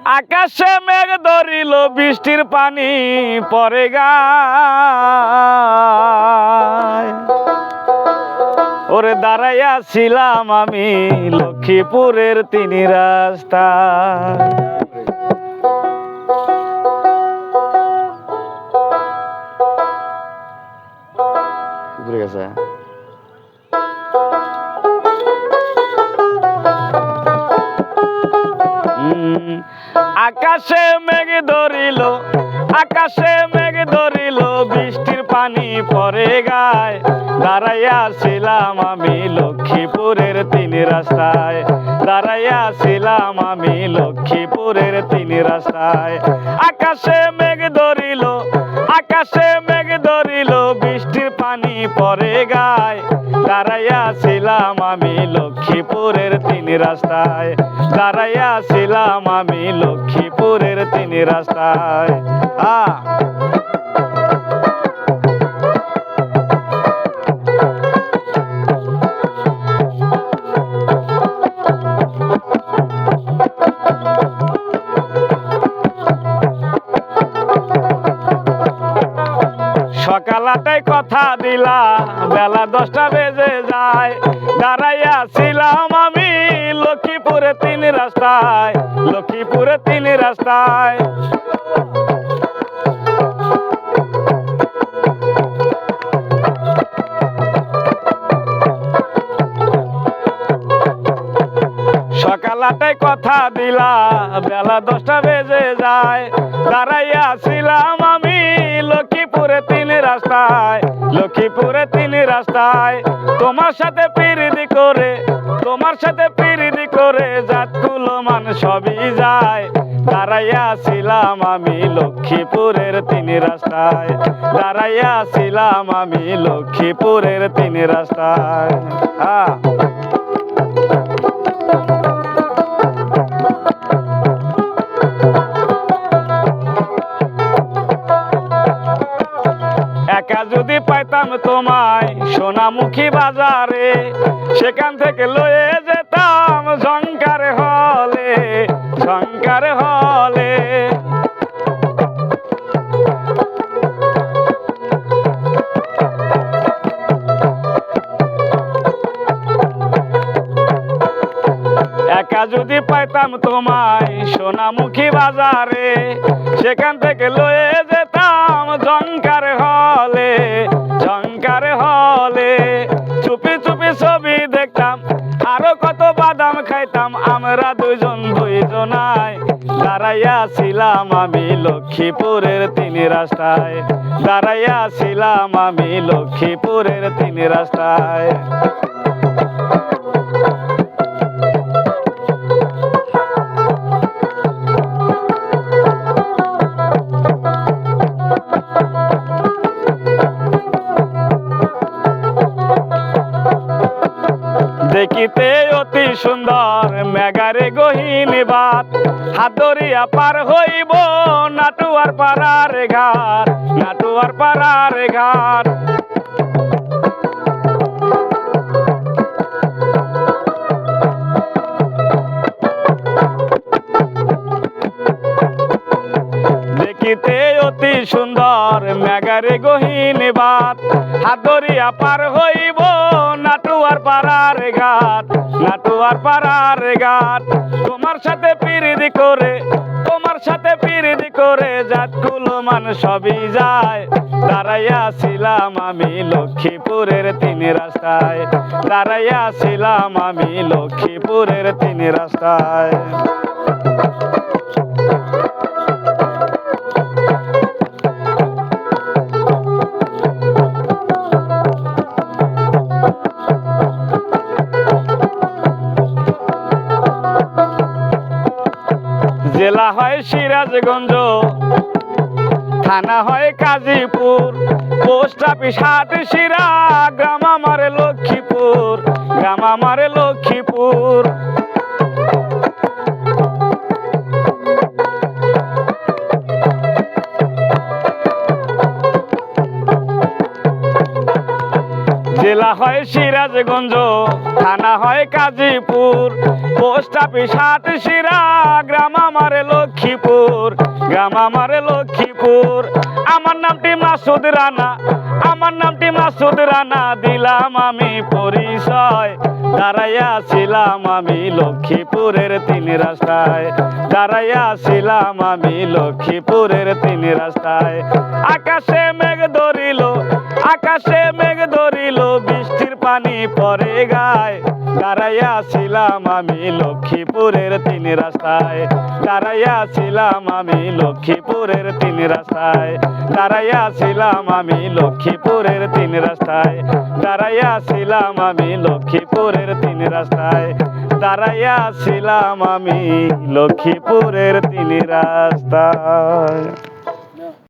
আকাশে মেঘ ধরিল বৃষ্টির পানি পড়ে গায় ওরে দাঁড়াইয়া ছিলাম আমি লক্ষ্মীপুরের তিন রাস্তা ঘুরে গেছে আকাশে মেঘ ধরিল আকাশে মেঘ ধরিল বৃষ্টির পানি পড়ে গায় দাঁড়াইয়া ছিলাম আমি লক্ষ্মীপুরের তিন রাস্তায় দাঁড়াইয়া ছিলাম আমি লক্ষ্মীপুরের তিন রাস্তায় আকাশে মেঘ ধরিল আকাশে মেঘ ধরিল বৃষ্টির পানি পড়ে গায় দাঁড়াইয়া ছিলাম আমি লক্ষ্মীপুরের তিন রাস্তায় দাঁড়াইয়া ছিলাম আমি লক্ষ্মীপুরের তিন রাস্তায় সকাল 8টায় কথা দিলা বেলা 10টা বেজে যায় দাঁড়াইয়া ছিলাম আমি লক্ষ্মীপুরে তিন রাস্তায় লক্ষ্মীপুরে তিন রাস্তায় সকাল 8টায় কথা দিলা বেলা 10টা বেজে যায় দাঁড়াইয়া ছিলাম আমি লক্ষ্মীপুরে তিন রাস্তায় লক্ষ্মীপুরে তিন রাস্তায় তোমার সাথে পিরিতি করে তোমার সাথে পিরিতি করে জাতগুলো মান সবই যায় দাঁড়াইয়া ছিলাম আমি লক্ষ্মীপুরের তিন রাস্তায় দাঁড়াইয়া ছিলাম আমি লক্ষ্মীপুরের তিন রাস্তায় একা যদি পাইতাম তোমায় সোনামুখী বাজারে সেখান থেকে লয়ে যেতাম ঝংকার হলে ঝংকার হলে একা যদি পাইতাম তোমায় সোনামুখী বাজারে সেখান থেকে লয়ে যেতাম ঝংকার হলে ঝংকার হলে চুপি চুপি ছবি দেখতাম আরো কত বাদাম খাইতাম আমরা দুজনায় দাঁড়াইয়া ছিলাম আমি লক্ষ্মীপুরের তিন রাস্তায় দাঁড়াইয়া ছিলাম আমি লক্ষ্মীপুরের তিন রাস্তায় দেখিতে অতি সুন্দর মেঘারে গহীন বাত হাত ধরিয়া পার হইব নাটুয়ার পাড়ার ঘাট নাটুয়ার পাড়ার ঘাট দেখিতে অতি সুন্দর মেঘারে গহীন বাত হাত ধরিয়া পার হইব নাটুয়ার পাড়ার ঘাট নাটুয়ার পাড়ার ঘাট তোমার সাথে পিরিতি করে তোমার সাথে পিরিতি করে জাতগুলো মান সবই যায় দাঁড়াইয়া ছিলাম আমি লক্ষ্মীপুরের তিন রাস্তায় দাঁড়াইয়া ছিলাম আমি লক্ষ্মীপুরের তিন রাস্তায় জেলা হয় সিরাজগঞ্জ থানা হয় কাজীপুর পোস্ট অফিস হাটশিরা গ্রাম আমার লক্ষ্মীপুর গ্রাম আমার লক্ষ্মীপুর জেলা হয় সিরাজগঞ্জ থানা হয় কাজীপুর পোস্ট অফিস হাটশিরা গ্রাম আমার লক্ষ্মী ছিলাম আমার লক্ষ্মীপুর। আমার নামটি মাসুদ রানা, আমার নামটি মাসুদ রানা, দিলাম আমি পরিচয়। দাঁড়াইয়া ছিলাম আমি লক্ষ্মীপুরের তিন রাস্তায়, দাঁড়াইয়া ছিলাম আমি লক্ষ্মীপুরের তিন রাস্তায়। আকাশে মেঘ ধরিল, আকাশে মেঘ ধরিল, বৃষ্টির পানি পড়ে গায়। দাঁড়াইয়া ছিলাম আমি লক্ষ্মীপুরের তিন রাস্তায়, দাঁড়াইয়া ছিলাম আমি লক্ষ্মীপুরের তিন রাস্তায়, দাঁড়াইয়া ছিলাম আমি লক্ষ্মীপুরের তিন রাস্তায়, দাঁড়াইয়া ছিলাম আমি লক্ষ্মীপুরের তিন রাস্তায়, দাঁড়াইয়া ছিলাম আমি লক্ষ্মীপুরের তিন রাস্তায়।